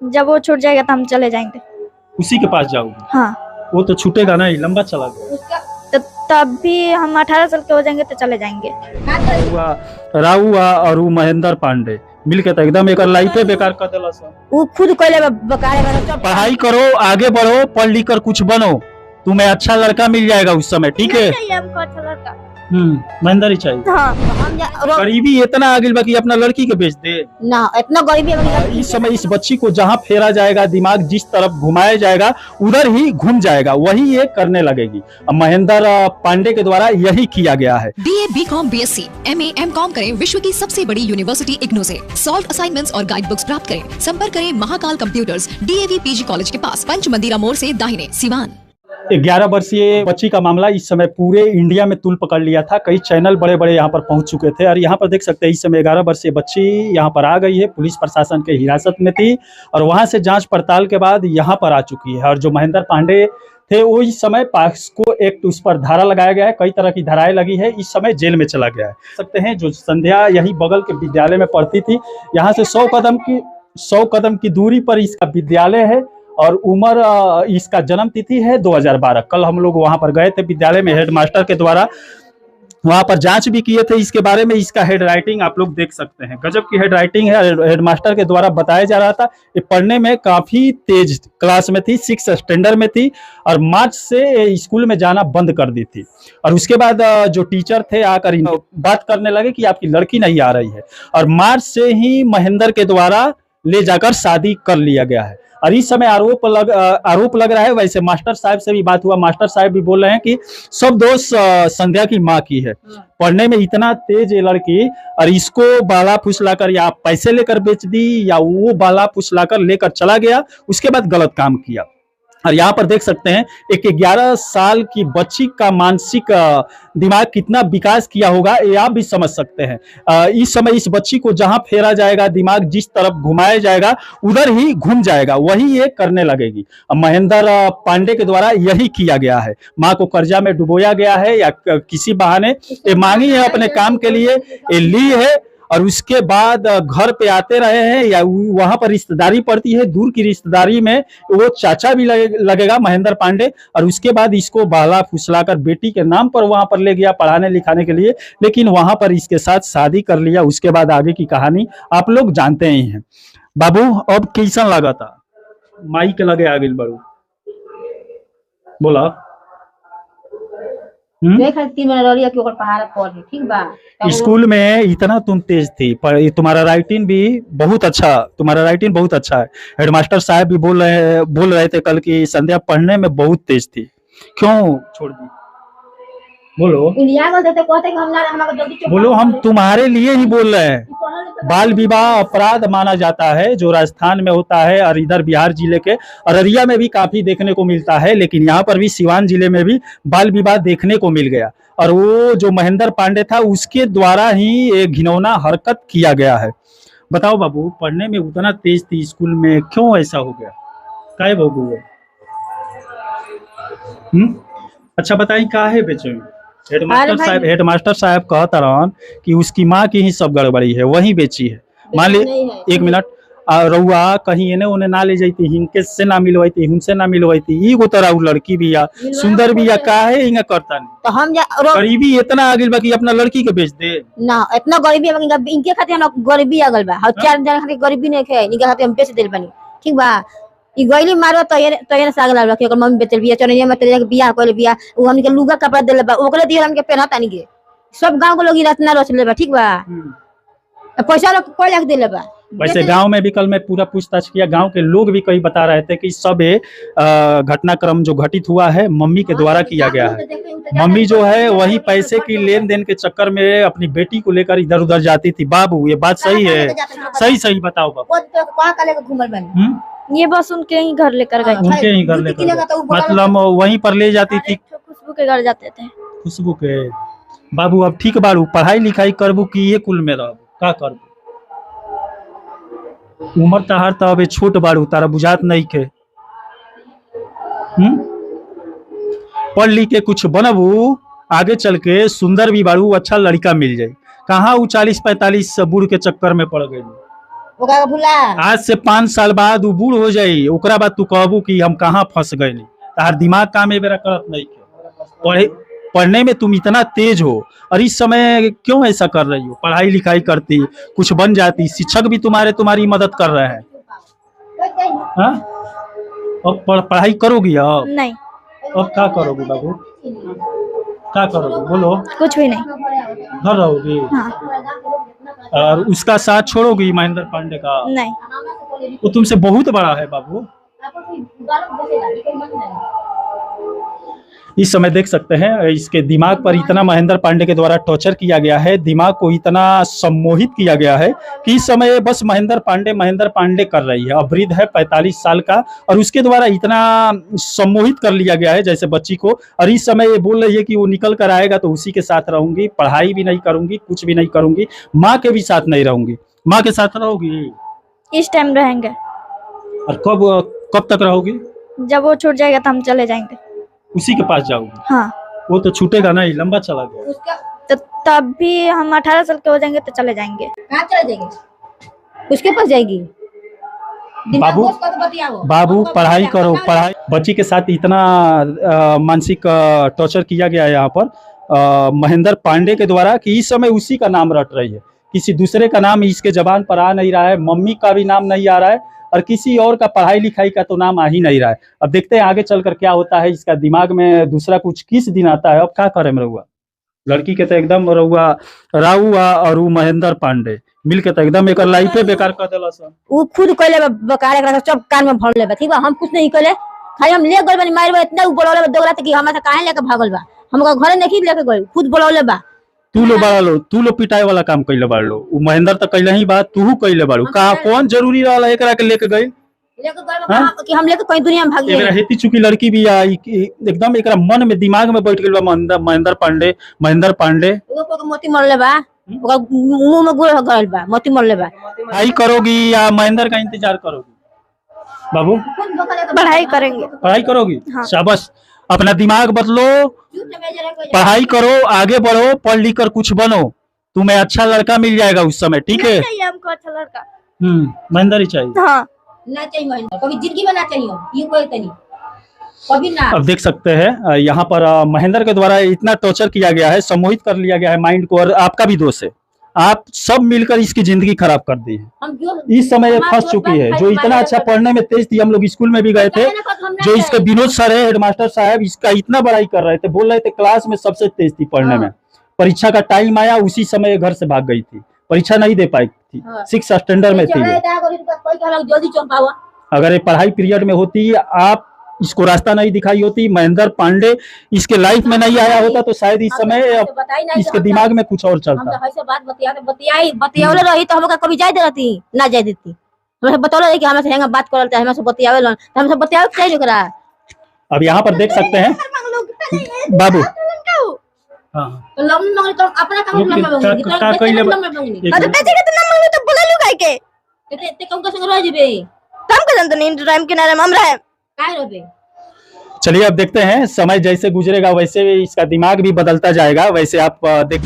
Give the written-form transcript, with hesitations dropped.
जब वो छूट जाएगा तो हम चले जाएंगे। उसी के पास जाओगे? हाँ। वो तो छूटेगा ना, लंबा चला गया। तो तब भी हम 18 साल के हो जाएंगे तो चले जाएंगे। राहु और वो महेंद्र पांडे मिलके तो एकदम एक लाइफ बेकार कर दिला सब। वो खुद कोई बेकार। पढ़ाई करो, आगे बढ़ो, पढ़ लिख कर कुछ बनो, तुम्हें अच्छा लड़का मिल जाएगा उस समय, ठीक है? हमको अच्छा लड़का महेंद्र ही चाहिए। हाँ। गरीबी इतना आ गई बाकी अपना लड़की के बेच दे ना, इतना गरीबी इस समय इस बच्ची को जहाँ फेरा जाएगा, दिमाग जिस तरफ घुमाया जाएगा उधर ही घूम जाएगा, वही ये करने लगेगी। महेंद्र पांडे के द्वारा यही किया गया है। BA, BCom, BSc, MA, MCom करें विश्व की सबसे बड़ी यूनिवर्सिटी इग्नू से। सॉल्व असाइनमेंट्स और गाइड बुक्स प्राप्त करें। संपर्क करें Mahakal computers, DAV PG college के पास, पंच मंदिरा मोड़ से दाहिने, सिवान। 11 वर्षीय बच्ची का मामला इस समय पूरे इंडिया में तूल पकड़ लिया था। कई चैनल बड़े बड़े यहाँ पर पहुंच चुके थे और यहाँ पर देख सकते हैं इस समय 11 वर्षीय बच्ची यहाँ पर आ गई है। पुलिस प्रशासन के हिरासत में थी और वहां से जांच पड़ताल के बाद यहाँ पर आ चुकी है। और जो महेंद्र पांडे थे वो इस समय पॉक्सो एक्ट उस पर धारा लगाया गया है, कई तरह की धाराएं लगी है, इस समय जेल में चला गया है। सकते हैं जो संध्या यही बगल के विद्यालय में पढ़ती थी, यहाँ से 100 कदम की दूरी पर इसका विद्यालय है और उम्र इसका जन्म तिथि है 2012। कल हम लोग वहां पर गए थे विद्यालय में, हेडमास्टर के द्वारा वहां पर जांच भी किए थे इसके बारे में। इसका हेड राइटिंग आप लोग देख सकते हैं, गजब की हेड राइटिंग है। हेडमास्टर के द्वारा बताया जा रहा था ये पढ़ने में काफी तेज क्लास में थी, 6 स्टैंडर्ड में थी और मार्च से स्कूल में जाना बंद कर दी थी। और उसके बाद जो टीचर थे आकर बात करने लगे कि आपकी लड़की नहीं आ रही है और मार्च से ही महेंद्र के द्वारा ले जाकर शादी कर लिया गया है। और इस समय आरोप लग रहा है। वैसे मास्टर साहब से भी बात हुआ, मास्टर साहब भी बोल रहे हैं कि सब दोष संध्या की माँ की है। पढ़ने में इतना तेज है लड़की और इसको बाला फुसलाकर या पैसे लेकर बेच दी या वो बाला फुसलाकर लेकर चला गया, उसके बाद गलत काम किया। और यहाँ पर देख सकते हैं एक 11 साल की बच्ची का मानसिक दिमाग कितना विकास किया होगा ये आप भी समझ सकते हैं। इस समय इस बच्ची को जहां फेरा जाएगा, दिमाग जिस तरफ घुमाया जाएगा उधर ही घूम जाएगा, वही ये करने लगेगी। महेंद्र पांडे के द्वारा यही किया गया है। माँ को कर्जा में डुबोया गया है या किसी बहाने ये मांगी है अपने काम के लिए, ये ली है और उसके बाद घर पे आते रहे हैं या वहां पर रिश्तेदारी पड़ती है, दूर की रिश्तेदारी में वो चाचा भी लगेगा महेंद्र पांडे। और उसके बाद इसको बाला फुसलाकर बेटी के नाम पर वहां पर ले गया पढ़ाने लिखाने के लिए, लेकिन वहां पर इसके साथ शादी कर लिया। उसके बाद आगे की कहानी आप लोग जानते ही हैं। बाबू अब कैसा लगा था? माई के लगे आगे बड़ू बोला स्कूल में इतना तुम तेज थी, पर तुम्हारा राइटिंग भी बहुत अच्छा, तुम्हारा राइटिंग बहुत अच्छा है। हेडमास्टर साहब भी बोल रहे थे कल की संध्या पढ़ने में बहुत तेज थी, क्यों छोड़ दी? बोलो हम तुम्हारे लिए ही बोल रहे हैं। बाल विवाह अपराध माना जाता है जो राजस्थान में होता है और इधर बिहार जिले के अररिया में भी काफी देखने को मिलता है, लेकिन यहाँ पर भी सिवान जिले में भी बाल विवाह देखने को मिल गया। और वो जो महेंद्र पांडे था उसके द्वारा ही एक घिनौना हरकत किया गया है। बताओ बाबू, पढ़ने में उतना तेज थी स्कूल में, क्यों ऐसा हो गया? काय बाबू अच्छा बताई का है बेचे? हेडमास्टर साहब कहता रहन कि उसकी माँ की ही सब गड़बड़ी है, वही बेची है। मान ली 1 मिनट रउआ कहीं एने ओने ना ले जाती, हिंके से ना मिलवाती, हुनसे ना मिलवाती, ईगो तरह लड़की भी या सुंदर भी या काहे हिंगा करता नहीं। तो हम गरीबी इतना आ गइल बा कि अपना लड़की के बेच दे ना, इतना गरीबी इनके खातिर हम गरीबी आ गइल बा। 4 जन खातिर गरीबी नहीं है, इनके खातिर हम बेच देल बानी, ठीक बा। ई गइली मारो तो ये साग लाल के मम्मी बेचल बिया, चनिया में तेरे के बियाह कोले बिया, उ हमनी के लुगा कपड़ा देले बा, ओकरे दिए हम के पहनाता नहीं के। सब गांव के लोग ई रत्ना रच ले बा, ठीक बा। पैसा लोग कोई लाख देले बा। वैसे गांव में भी कल मैं पूरा पूछताछ किया, गांव के लोग भी कई बता रहे थे कि सब घटनाक्रम जो घटित हुआ है मम्मी के द्वारा किया गया है। मम्मी जो है वही पैसे की लेन देन के चक्कर में अपनी बेटी को लेकर इधर उधर जाती थी। बाबू ये बात सही है? सही बताओ बाबू। ये बस उनके ही घर लेकर गए, उनके ही घर लेकर, मतलब वहीं पर ले जाती थी? खुशबू के घर जाते थे। खुशबू के? बाबू अब ठीक बारू, पढ़ाई लिखाई करबू कि ये कुल में रहबू, का करबू? उम्र तहार तो अबे छोट बारू, तारा बुझात नहीं के। पढ़ लिख के कुछ बनबू, आगे चल के सुंदर भी बारू, अच्छा लड़का मिल जाये। कहाँ वो 40-45 बूढ़ के चक्कर में पड़ गई? ओका भुला आज से 5 साल बाद उ बूढ़ हो जाई, ओकरा बाद तू कहबू कि हम कहाँ फंस गए। तार दिमाग काम ए बेरा करत नहीं पढ़े पढ़ने में तुम इतना तेज हो और इस समय क्यों ऐसा कर रही हो? पढ़ाई लिखाई करती, कुछ बन जाती, शिक्षक भी तुम्हारी मदद कर रहे हैं। हाँ? अब पढ़ाई करोगी अब? नहीं, अब क्या करोगी बाबू? क्या करोगी बोलो? कुछ भी नहीं। घर रहोगी? हाँ। और उसका साथ छोड़ोगी महेंद्र पांडे का? नहीं। वो तुमसे बहुत बड़ा है बाबू। इस समय देख सकते हैं इसके दिमाग पर इतना महेंद्र पांडे के द्वारा टॉर्चर किया गया है, दिमाग को इतना सम्मोहित किया गया है कि इस समय बस महेंद्र पांडे कर रही है। अब वृद्ध है 45 साल का और उसके द्वारा इतना सम्मोहित कर लिया गया है जैसे बच्ची को। और इस समय ये बोल रही है कि वो निकल कर आएगा तो उसी के साथ रहूंगी, पढ़ाई भी नहीं करूंगी, कुछ भी नहीं करूंगी, माँ के भी साथ नहीं रहूंगी। माँ के साथ रहोगी? इस टाइम रहेंगे। और कब तक रहोगी? जब वो छूट जाएगा तो हम चले जाएंगे। उसी के पास जाओगी? हाँ। वो तो छूटेगा नहीं, लंबा चला गया। तो तब भी हम 18 साल के हो जाएंगे तो चले जाएंगे। कहाँ चले जाएंगे? उसके पास जाएगी? बाबू पढ़ाई करो, पढ़ाई। बच्ची के साथ इतना मानसिक टॉर्चर किया गया है यहाँ पर महेंद्र पांडे के द्वारा कि इस समय उसी का नाम रट रही है, किसी दूसरे का नाम इसके जबान पर आ नहीं रहा है, मम्मी का भी नाम नहीं आ रहा है और किसी और का पढ़ाई लिखाई का तो नाम आ ही नहीं रहा है। अब देखते हैं आगे चलकर क्या होता है, इसका दिमाग में दूसरा कुछ किस दिन आता है। अब क्या करे रहुआ? लड़की के तो एकदम रहुआ राहुआ और महेंद्र पांडे मिल के तो एकदम एक लाइफ बेकार कर देला सब। वो खुद कहले बेकार एकरा सब कान में भर लेबा, ठीक बा? हम कुछ नहीं कहले, खाली हम ले गइल बानी मारबा, इतना उ बोलले दोगला त कि हमरा से काहे लेके भागल बा, हमका घरे नहीं लेके गइल, खुद बोलले बा। तू लो पिटाई वाला काम कइले बाड़लो, उ महेंद्र तो कइले ही बात, तू कइले बाड़ू। का कौन जरूरी रहला एकरा के लेके गइल? कि हम लेके कहीं दुनिया में भाग एकरा हेती चुकी लड़की भी आई एकदम एकरा मन में दिमाग में बैठ गेल बा महेंद्र पांडे वो मोती मरले बा, ओका मुंह में गुड़ गइल बा, मोती मरले बा। पढ़ाई करोगी या महेंद्र का इंतजार करोगी? बाबू पढ़ाई करेंगे। पढ़ाई करोगी? हाँ। शाबाश, अपना दिमाग बदलो, पढ़ाई करो, आगे बढ़ो, पढ़ लिख कर कुछ बनो, तुम्हें अच्छा लड़का मिल जाएगा उस समय, ठीक है? चाहिए हमको अच्छा लड़का। महेंद्र ही चाहिए। हाँ। ना चाहिए महेंद्र, कभी जिंदगी में ना चाहिए ये कोई तनी कभी ना। अब देख सकते हैं यहाँ पर महेंद्र के द्वारा इतना टॉर्चर किया गया है, सम्मोहित कर लिया गया है माइंड को, और आपका भी दोष है, आप सब मिलकर इसकी जिंदगी खराब कर दी है। इस समय ये फंस चुकी है। जो इतना अच्छा पढ़ने में तेज थी, हम लोग स्कूल में भी गए थे, जो इसके विनोद सर है, हेडमास्टर साहब, इसका इतना बड़ाई कर रहे थे, बोल रहे थे क्लास में सबसे तेज थी पढ़ने में। परीक्षा का टाइम आया, उसी समय घर से भाग गई थी, परीक्षा नहीं दे पाई थी, 6 स्टैंडर्ड में थी। अगर ये पढ़ाई पीरियड में होती, आप इसको रास्ता नहीं दिखाई होती, महेंद्र पांडे इसके लाइफ में नहीं आया होता, तो शायद इस समय इसके दिमाग में कुछ और चलता। बतियावले रही तो हमका कभी जाय देती ना जाय देती, हमसे बतौले रही कि हमसे हेंगा बात करलता है, हमसे बतियावे लन, हमसे बतियावे चाहिए ओकरा। अब यहाँ पर देख सकते हैं बाबू, हां तो लोन मांगे तो अपना काम लोन मांगेगी, का कइले अरे पैसे के तो ना मांगे तो बोला लू काहे के? ते कम का संग रह जेबे, हम के जानते नहीं टाइम किनारे में हम रहे काहे रहबे। चलिए अब देखते हैं, समय जैसे गुजरेगा वैसे इसका दिमाग भी बदलता जाएगा, वैसे आप देख